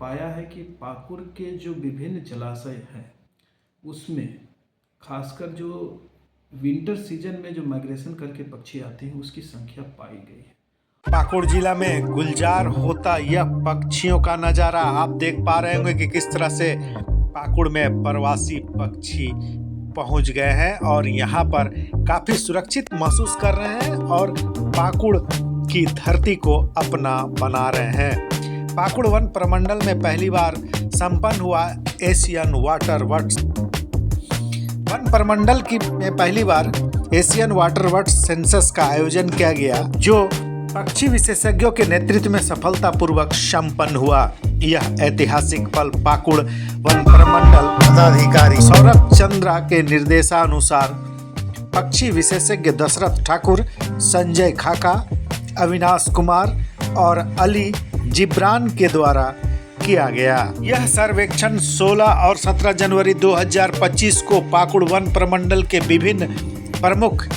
पाया है कि पाकुड़ के जो विभिन्न जलाशय हैं उसमें खासकर जो विंटर सीजन में जो माइग्रेशन करके पक्षी आते हैं उसकी संख्या पाई गई है। पाकुड़ जिला में गुलजार होता यह पक्षियों का नज़ारा आप देख पा रहे होंगे कि किस तरह से पाकुड़ में प्रवासी पक्षी पहुंच गए हैं और यहाँ पर काफ़ी सुरक्षित महसूस कर रहे हैं और पाकुड़ की धरती को अपना बना रहे हैं। पाकुड़ वन प्रमंडल में पहली बार संपन्न हुआ एशियन वाटर वर्ड्स वन प्रमंडल में पहली बार एशियन वाटर वर्ड्स सेंसस का आयोजन किया गया, जो पक्षी विशेषज्ञों के नेतृत्व में सफलतापूर्वक संपन्न हुआ। यह ऐतिहासिक पल पाकुड़ वन प्रमंडल पदाधिकारी सौरभ चंद्रा के निर्देशानुसार पक्षी विशेषज्ञ दशरथ ठाकुर, संजय खाका, अविनाश कुमार और अली जिब्रान के द्वारा किया गया। यह सर्वेक्षण 16 और 17 जनवरी 2025 को पाकुड़ वन प्रमंडल के विभिन्न प्रमुख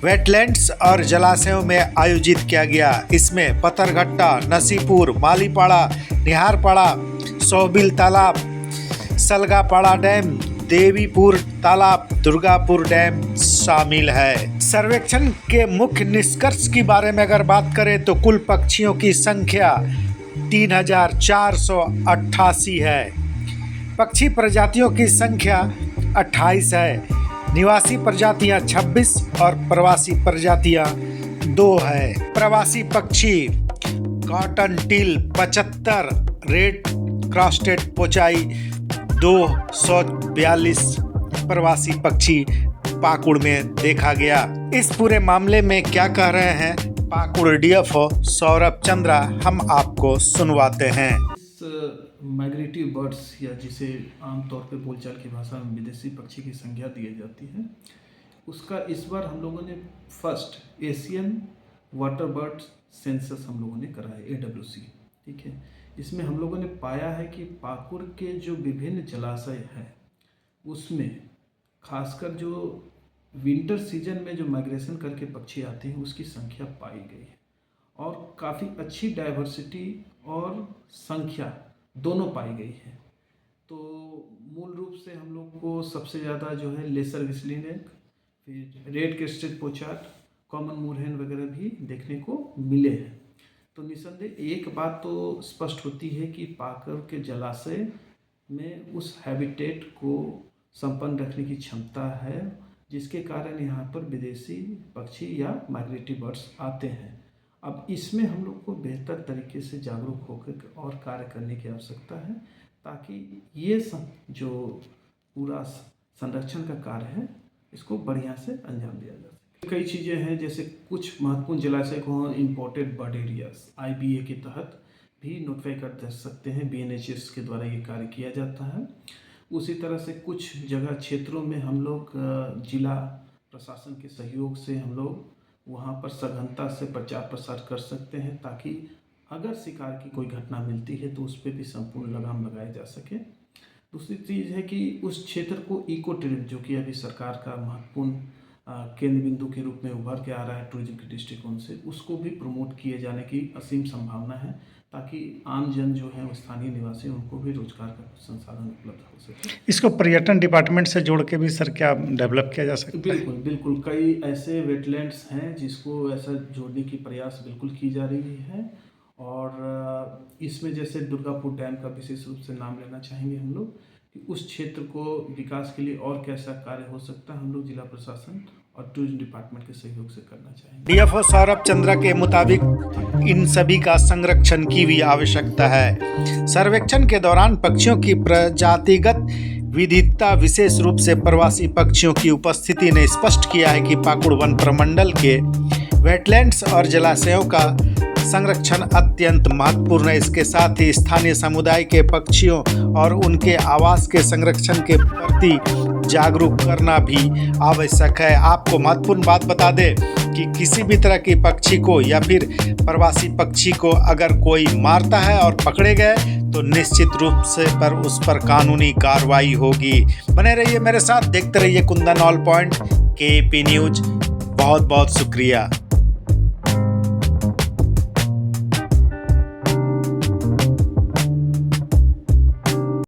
वेटलैंड्स और जलाशयों में आयोजित किया गया। इसमें पत्थरघट्टा, नसीपुर, मालीपाड़ा, निहारपाड़ा, सोहबिल तालाब, सलगापाड़ा डैम, देवीपुर तालाब, दुर्गापुर डैम शामिल है। सर्वेक्षण के मुख्य निष्कर्ष के बारे में अगर बात करें तो कुल पक्षियों की संख्या 3488 है। पक्षी प्रजातियों की संख्या 28 है। निवासी प्रजातियां 26 और प्रवासी प्रजातियां 2 है। प्रवासी पक्षी कॉटन टिल 75, रेड क्रॉस्टेड पोचाई 242 प्रवासी पक्षी पाकुड़ में देखा गया। इस पूरे मामले में क्या कह रहे हैं पाकुड़ डीएफओ सौरभ चंद्रा, हम आपको सुनवाते हैं। इस माइग्रेटिव बर्ड्स या जिसे आमतौर पे बोलचाल की भाषा में विदेशी पक्षी की संज्ञा दी जाती है, उसका इस बार हम लोगों ने first Asian water bird census हम लोगों ने करा है, AWC। ठीक है, इसमें हम लोगों ने पाया है कि पाकुड़ के जो विभिन्न जलाशय हैं उसमें खासकर जो विंटर सीजन में जो माइग्रेशन करके पक्षी आते हैं उसकी संख्या पाई गई है और काफ़ी अच्छी डाइवर्सिटी और संख्या दोनों पाई गई है। तो मूल रूप से हम लोग को सबसे ज़्यादा जो है लेसर व्हिस्लिंग रैक, फिर रेड क्रेस्टेड पोचार्ड, कॉमन मूरहेन वगैरह भी देखने को मिले हैं। तो निसंदेह एक बात तो स्पष्ट होती है कि पाकुड़ के जलाशय में उस हैबिटेट को संपन्न रखने की क्षमता है, जिसके कारण यहाँ पर विदेशी पक्षी या माइग्रेटिव बर्ड्स आते हैं। अब इसमें हम लोग को बेहतर तरीके से जागरूक होकर और कार्य करने की आवश्यकता है, ताकि ये जो पूरा संरक्षण का कार्य है इसको बढ़िया से अंजाम दिया जा सके। कई चीज़ें हैं, जैसे कुछ महत्वपूर्ण जलाशय को इम्पोर्टेड बर्ड एरियाज IBA के तहत भी नोटिफाई कर सकते हैं। BNHS के द्वारा ये कार्य किया जाता है। उसी तरह से कुछ जगह क्षेत्रों में हम लोग जिला प्रशासन के सहयोग से हम लोग वहाँ पर सघनता से प्रचार प्रसार कर सकते हैं, ताकि अगर शिकार की कोई घटना मिलती है तो उस पर भी संपूर्ण लगाम लगाया जा सके। दूसरी चीज़ है कि उस क्षेत्र को इको टूरिज्म, जो कि अभी सरकार का महत्वपूर्ण केंद्र बिंदु के रूप में उभर के आ रहा है टूरिज्म के दृष्टिकोण से, उसको भी प्रमोट किए जाने की असीम संभावना है, ताकि आम जन जो है स्थानीय निवासी उनको भी रोजगार का संसाधन उपलब्ध हो सके। इसको पर्यटन डिपार्टमेंट से जोड़ के भी सर क्या डेवलप किया जा सकता है? बिल्कुल बिल्कुल, कई ऐसे वेटलैंड्स हैं जिसको ऐसा जोड़ने की प्रयास बिल्कुल की जा रही है। और इसमें जैसे दुर्गापुर डैम का विशेष रूप से नाम लेना चाहेंगे हम लोग, कि उस क्षेत्र को विकास के लिए और कैसा कार्य हो सकता है हम लोग जिला प्रशासन और टूरिज्म डिपार्टमेंट के सहयोग से करना चाहेंगे। डीएफओ सौरभ चंद्रा के मुताबिक इन सभी का संरक्षण की भी आवश्यकता है। सर्वेक्षण के दौरान पक्षियों की प्रजातिगत विविधता, विशेष रूप से प्रवासी पक्षियों की उपस्थिति ने स्पष्ट किया है कि पाकुड़ वन प्रमंडल के वेटलैंड्स और जलाशयों का संरक्षण अत्यंत महत्वपूर्ण है। इसके साथ ही स्थानीय समुदाय के पक्षियों और उनके आवास के संरक्षण के प्रति जागरूक करना भी आवश्यक है। आपको महत्वपूर्ण बात बता दें कि किसी भी तरह की पक्षी को या फिर प्रवासी पक्षी को अगर कोई मारता है और पकड़े गए तो निश्चित रूप से उस पर कानूनी कार्रवाई होगी। बने रहिए मेरे साथ, देखते रहिए Kundan all point KP news. बहुत बहुत शुक्रिया।